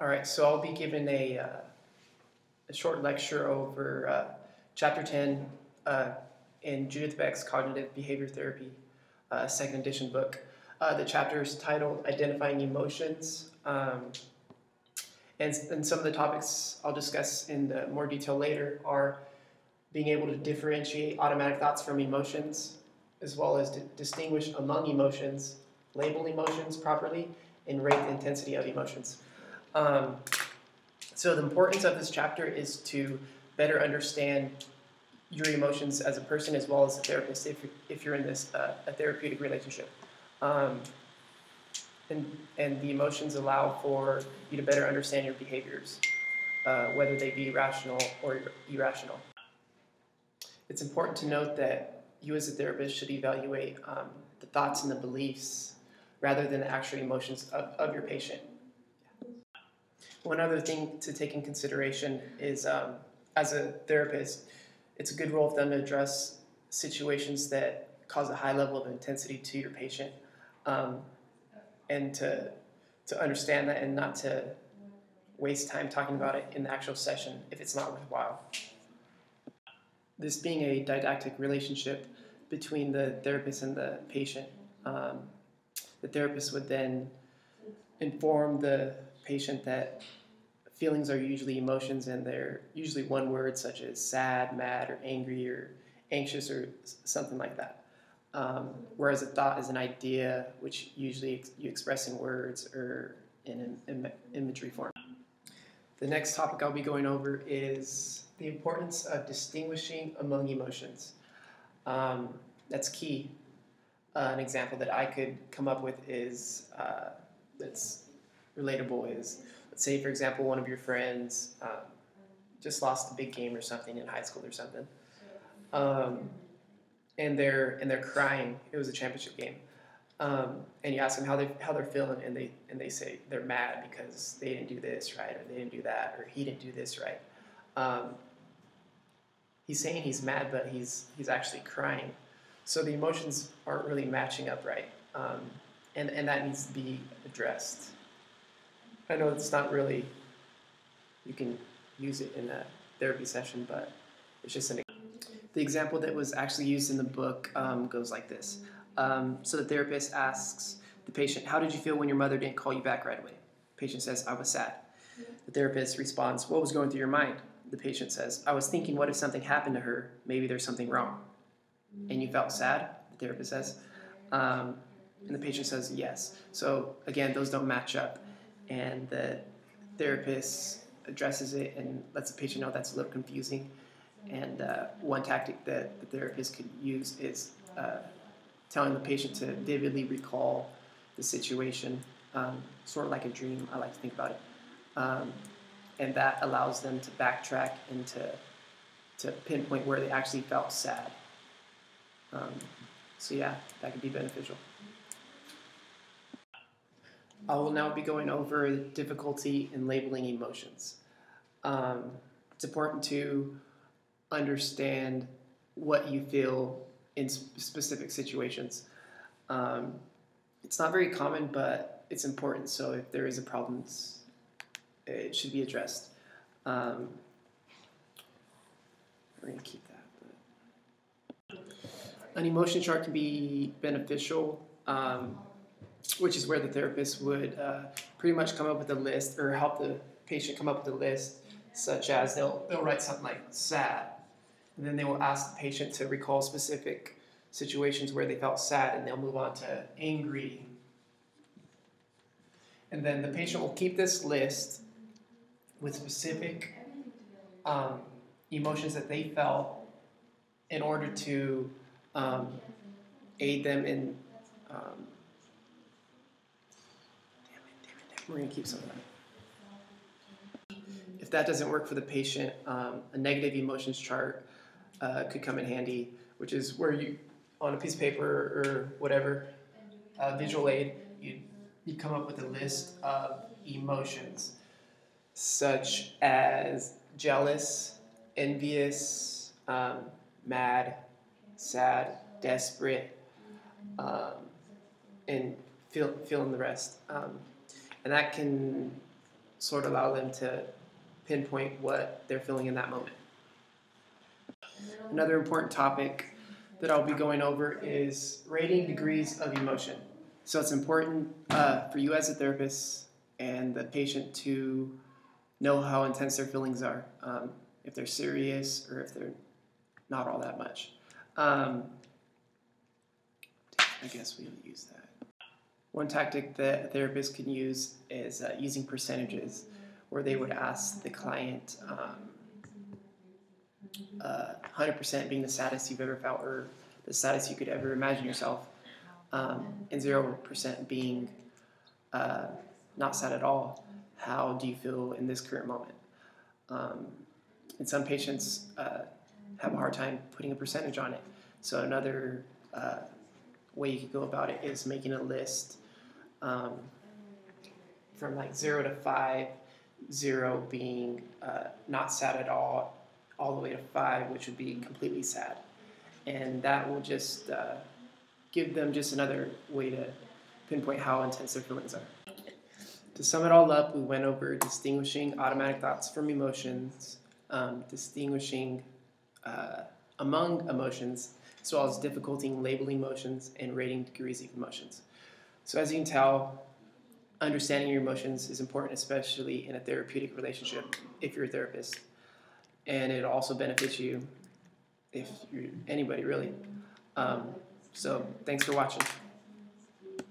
All right, so I'll be giving a short lecture over Chapter 10 in Judith Beck's Cognitive Behavior Therapy, second edition book. The chapter is titled Identifying Emotions, and some of the topics I'll discuss in more detail later are being able to differentiate automatic thoughts from emotions, as well as to distinguish among emotions, label emotions properly, and rate the intensity of emotions. So the importance of this chapter is to better understand your emotions as a person as well as a therapist if you're in this a therapeutic relationship. And the emotions allow for you to better understand your behaviors, whether they be rational or irrational. It's important to note that you as a therapist should evaluate the thoughts and the beliefs rather than the actual emotions of your patient. One other thing to take in consideration is, as a therapist, it's a good role for them to address situations that cause a high level of intensity to your patient, and to understand that and not to waste time talking about it in the actual session if it's not worthwhile. This being a didactic relationship between the therapist and the patient, the therapist would then inform the patient that feelings are usually emotions, and they're usually one word, such as sad, mad, or angry, or anxious, or something like that. Whereas a thought is an idea, which usually you express in words or in an imagery form. The next topic I'll be going over is the importance of distinguishing among emotions. That's key. An example that I could come up with is that's relatable is, let's say, for example, one of your friends just lost a big game or something in high school or something, and they're crying. It was a championship game, and you ask them how they're feeling, and they say they're mad because they didn't do this right, or they didn't do that, or he didn't do this right. He's saying he's mad, but he's actually crying. So the emotions aren't really matching up right, and that needs to be addressed. I know it's not really, you can use it in a therapy session, but it's just the example that was actually used in the book goes like this. So the therapist asks the patient, "How did you feel when your mother didn't call you back right away?" The patient says, "I was sad." The therapist responds, "What was going through your mind?" The patient says, "I was thinking, what if something happened to her? Maybe there's something wrong." "And you felt sad?" the therapist says. And the patient says, "Yes." So again, those don't match up. And the therapist addresses it and lets the patient know that's a little confusing. And one tactic that the therapist could use is telling the patient to vividly recall the situation, sort of like a dream. I like to think about it. And that allows them to backtrack and to pinpoint where they actually felt sad. So yeah, that could be beneficial. I will now be going over the difficulty in labeling emotions. It's important to understand what you feel in specific situations. It's not very common, but it's important. So if there is a problem, it should be addressed. We're going to keep that. An emotion chart can be beneficial, which is where the therapist would pretty much come up with a list, or help the patient come up with a list, such as they'll write something like sad, and then they will ask the patient to recall specific situations where they felt sad, and they'll move on to angry. And then the patient will keep this list with specific emotions that they felt in order to aid them in we're going to keep some of that. If that doesn't work for the patient, a negative emotions chart could come in handy, which is where you, on a piece of paper or whatever, visual aid, you'd come up with a list of emotions, such as jealous, envious, mad, sad, desperate, and fill in the rest. And that can sort of allow them to pinpoint what they're feeling in that moment. Another important topic that I'll be going over is rating degrees of emotion. So it's important for you as a therapist and the patient to know how intense their feelings are, if they're serious or if they're not all that much. I guess we'll use that. One tactic that a therapist can use is using percentages, where they would ask the client 100% being the saddest you've ever felt or the saddest you could ever imagine yourself, and 0% being not sad at all. How do you feel in this current moment? And some patients have a hard time putting a percentage on it. So another way you could go about it is making a list from like 0 to 5, 0 being not sad at all the way to 5, which would be completely sad. And that will just give them just another way to pinpoint how intense their feelings are. To sum it all up, we went over distinguishing automatic thoughts from emotions, distinguishing among emotions, as well as difficulty in labeling emotions and rating degrees of emotions. So as you can tell, understanding your emotions is important, especially in a therapeutic relationship if you're a therapist. And it also benefits you if you're anybody, really. So thanks for watching.